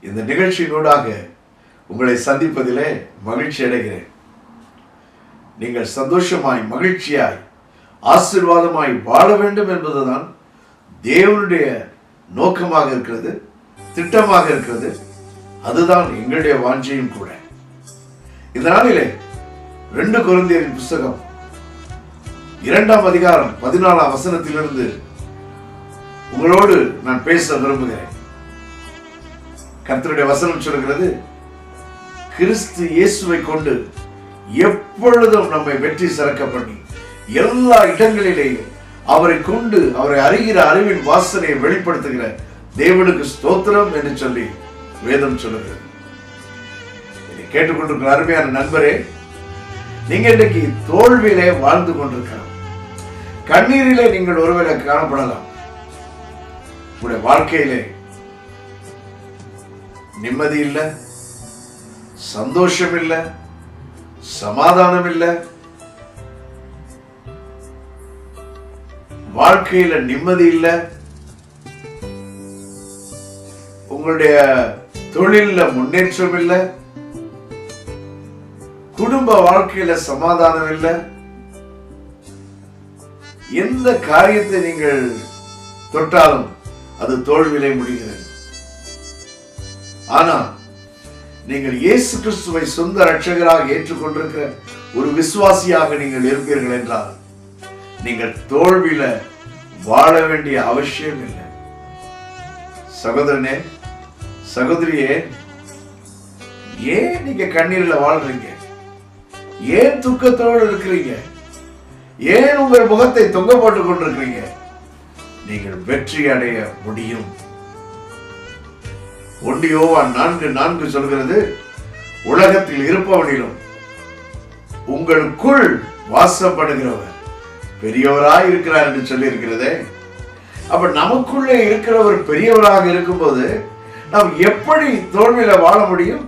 இந்த நிகழ்ச்சியினூடாக உங்களை சந்திப்பதிலே மகிழ்ச்சி அடைகிறேன். நீங்கள் சந்தோஷமாய் மகிழ்ச்சியாய் ஆசீர்வாதமாய் வாழ வேண்டும் என்பதுதான் தேவனுடைய நோக்கமாக இருக்கிறது, திட்டமாக இருக்கிறது. அதுதான் எங்களுடைய வாஞ்சையும் கூட. இந்த நாளிலே 2 கொரிந்தியரின் புஸ்தகம் 2ஆம் அதிகாரம் 14ஆம் வசனத்திலிருந்து உங்களோடு நான் பேச விரும்புகிறேன். கர்த்தருடைய வசனம் சொல்கிறது, கிறிஸ்து இயேசுவை கொண்டு எப்பொழுதும் நம்மை வெற்றி சிறக்க பண்ணி எல்லா இடங்களிலேயும் அவரை கொண்டு அவரை அறிகிற அறிவின் வாசனையை வெளிப்படுத்துகிற தேவனுக்கு ஸ்தோத்திரம் என்று சொல்லி வேதம் சொல்லுகிறது. இதை கேட்டுக்கொண்டிருக்கிற அருமையான நண்பரே, நீங்க இன்றைக்கு தோல்வியிலே வாழ்ந்து கொண்டிருக்கலாம். கண்ணீரிலே நீங்கள் ஒருவேளை காணப்படலாம். உங்களுடைய வாழ்க்கையிலே நிம்மதி இல்லை, சந்தோஷம் இல்லை, சமாதானம் இல்லை. வாழ்க்கையில நிம்மதி இல்லை, உங்களுடைய தொழில முன்னேற்றம் இல்லை, குடும்ப வாழ்க்கையில சமாதானம் இல்லை. எந்த காரியத்தை நீங்கள் தொட்டாலும் அது தோல்வியிலே முடிகிறது. ஆனால் நீங்கள் இயேசு கிறிஸ்துவை சொந்த இரட்சகராக ஏற்றுக்கொண்டிருக்கிற ஒரு விசுவாசியாக நீங்கள் இருப்பீர்கள் என்றால் நீங்கள் தோல்வியில வாழ வேண்டிய அவசியம் இல்லை. சகோதரனே, சகோதரியே, ஏன் நீங்க கண்ணீர்ல வாழ்றீங்க? ஏன் துக்கத்தோடு இருக்கிறீங்க? ஏன் உங்கள் முகத்தை தொங்க போட்டுக் கொண்டிருக்கிறீங்க? நீங்கள் வெற்றி அடைய முடியும். 1 யோவான் 4:4 சொல்கிறது, உலகத்தில் இருப்பவனிலும் உங்களுக்குள் வாசப்படுகிறவர் பெரியவராய் இருக்கிறார் என்று சொல்லி இருக்கிறதே. அப்ப நமக்குள்ளே இருக்கிறவர் பெரியவராக இருக்கும்போது நாம் எப்படி தோல்வியில வாழ முடியும்?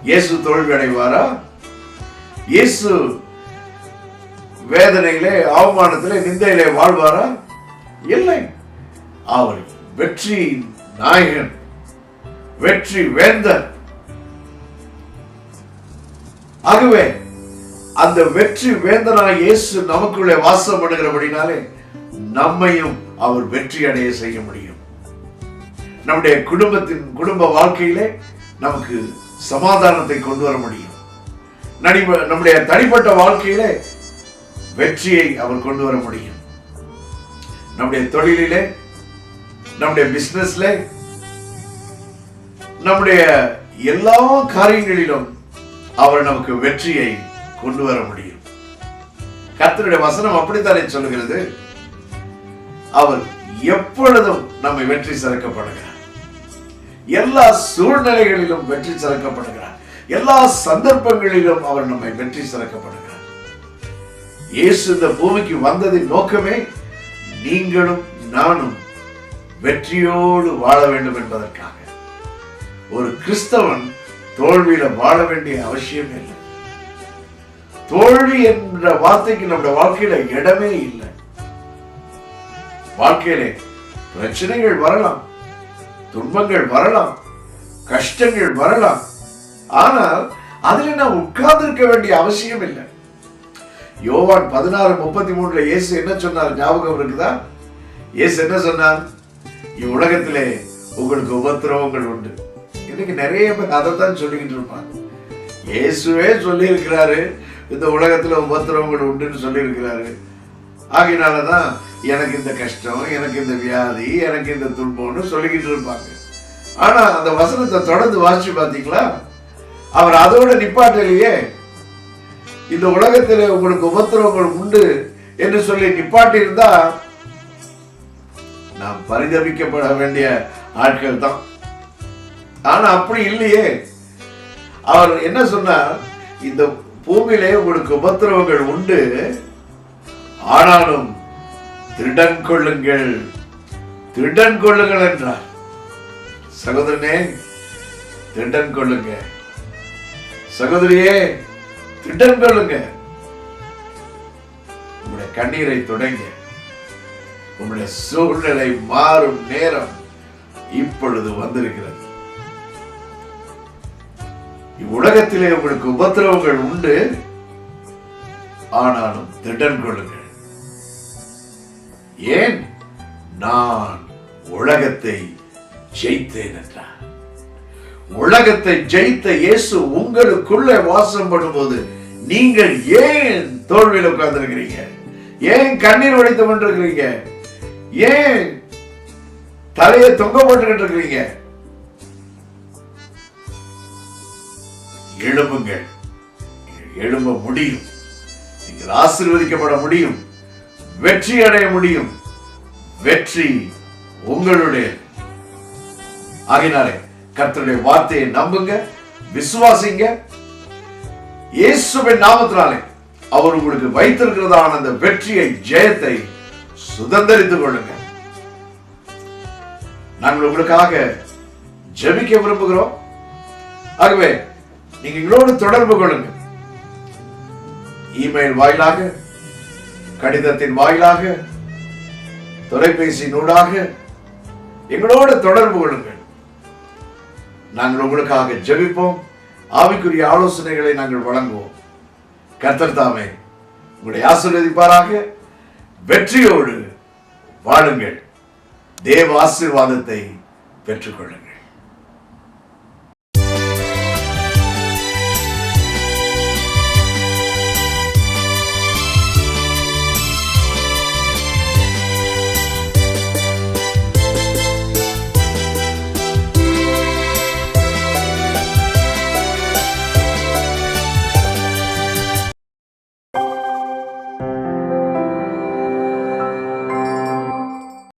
இயேசு தோல்வி அடைவாரா? இயேசு வேதனையிலே, அவமானத்திலே, நிந்தையிலே வாழ்வாரா? இல்லை. அவர் வெற்றி நாயகன், வெற்றி வேந்தர். ஆகவே அந்த வெற்றி வேந்தனாய் இயேசு நமக்குள்ளே வாசம் பண்ணுகிறபடினாலே நம்மையும் அவர் வெற்றி அடைய செய்ய முடியும். நம்முடைய குடும்ப வாழ்க்கையிலே நமக்கு சமாதானத்தை கொண்டு வர முடியும். நம்முடைய தனிப்பட்ட வாழ்க்கையிலே வெற்றியை அவர் கொண்டு வர முடியும். நம்முடைய தொழிலிலே, நம்முடைய பிசினஸ்ல, நம்முடைய எல்லா காரியங்களிலும் அவர் நமக்கு வெற்றியை கொண்டு வர முடியும். கர்த்தருடைய வசனம் அப்படித்தானே சொல்லுகிறது. அவர் எப்பொழுதும் நம்மை வெற்றி சிறக்கப்படுகிறார். எல்லா சூழ்நிலைகளிலும் வெற்றி சிறக்கப்படுகிறார். எல்லா சந்தர்ப்பங்களிலும் அவர் நம்மை வெற்றி சிறக்கப்படுகிறார். இயேசு இந்த பூமிக்கு வந்ததின் நோக்கமே நீங்களும் நானும் வெற்றியோடு வாழ வேண்டும் என்பதற்காக. ஒரு கிறிஸ்தவன் தோல்வியில வாழ வேண்டிய அவசியம் இல்லை. தோல்வி என்ற வார்த்தைக்கு நம்முடைய வாழ்க்கையில இடமே இல்லை. வாழ்க்கையிலே பிரச்சனைகள் வரலாம், துன்பங்கள் வரலாம், கஷ்டங்கள் வரலாம். ஆனால் அதில் நாம் உட்கார்ந்து இருக்க வேண்டிய அவசியம் இல்லை. யோவான் 16:33 இயேசு என்ன சொன்னார் ஞாபகம் இருக்குதா? இயேசு என்ன சொன்னார்? இவ்வுலகத்திலே உங்களுக்கு உபத்திரவங்கள் உண்டு. இன்னைக்கு நிறைய பேர் அதைத்தான் சொல்லிக்கிட்டு இருப்பாங்க. இயேசுவே சொல்லி இருக்கிறாரு, இந்த உலகத்துல உபத்திரவங்கள் உண்டுன்னு சொல்லி இருக்கிறாரு. ஆகினாலதான் எனக்கு இந்த கஷ்டம், எனக்கு இந்த வியாதி, எனக்கு இந்த துன்பம்னு சொல்லிக்கிட்டு இருப்பாங்க. ஆனா அந்த வசனத்தை தொடர்ந்து வாசிச்சு பாத்தீங்களா? அவர் அதோட நிப்பாட்டலையே. இந்த உலகத்திலே உங்களுக்கு உபத்திரவங்கள் உண்டு என்று சொல்லி நிப்பாட்டி இருந்தா நாம் பரிதபிக்கப்பட வேண்டிய ஆட்கள் தான். ஆனா அப்படி இல்லையே. அவர் என்ன சொன்னார்? இந்த பூமியிலே உங்களுக்கு உபத்திரவங்கள் உண்டு, ஆனாலும் திடன் கொள்ளுங்கள், திடன் கொள்ளுங்கள் என்றார். சகோதரனே, திடன் கொள்ளுங்க. சகோதரியே, திடன் கொள்ளுங்க. உங்களுடைய கண்ணீரை தொடங்க. உங்களுடைய சூழ்நிலை மாறும் நேரம் இப்பொழுது வந்திருக்கிறது. இவ்வுலகத்திலே உங்களுக்கு உபத்திரவங்கள் உண்டு, ஆனாலும் திடன் கொள்ளுங்கள். ஏன்? நான் உலகத்தை ஜெயித்தேன் என்றார். உலகத்தை ஜெயித்த இயேசு உங்களுக்குள்ளே வாசம் பண்ணும்போது நீங்கள் ஏன் தோல்வியில் உட்கார்ந்திருக்கிறீங்க? ஏன் கண்ணீர் வடித்துக் கொண்டிருக்கிறீங்க? ஏன் தலையை தொங்க போட்டுக்கிட்டு இருக்கிறீங்க? எழும்புங்கள். எழும்ப முடியும். நீங்கள் ஆசீர்வதிக்கப்பட முடியும். வெற்றி அடைய முடியும். வெற்றி உங்களுடைய. ஆகினாலே கர்த்தருடைய வார்த்தையை நம்புங்க, விசுவாசிங்க. இயேசுவின் நாமத்தினாலே அவர் உங்களுக்கு வைத்திருக்கிறதான அந்த வெற்றியை, ஜெயத்தை சுதந்திரித்துக் கொள்ளுங்க. நாங்கள் உங்களுக்காக ஜெபிக்க விரும்புகிறோம். ஆகவே நீங்க எங்களோடு தொடர்பு கொள்ளுங்க. இமெயில் வாயிலாக, கடிதத்தின் வாயிலாக, தொலைபேசியினூடாக எங்களோடு தொடர்பு கொள்ளுங்கள். நாங்கள் உங்களுக்காக ஜெபிப்போம். ஆவிக்குரிய ஆலோசனைகளை நாங்கள் வழங்குவோம். கர்த்தர் தாமே உங்களை ஆசீர்வதிப்பாராக. வெற்றியோடு வாழுங்கள். தேவ ஆசீர்வாதத்தை பெற்றுக்கொள்ளுங்கள்.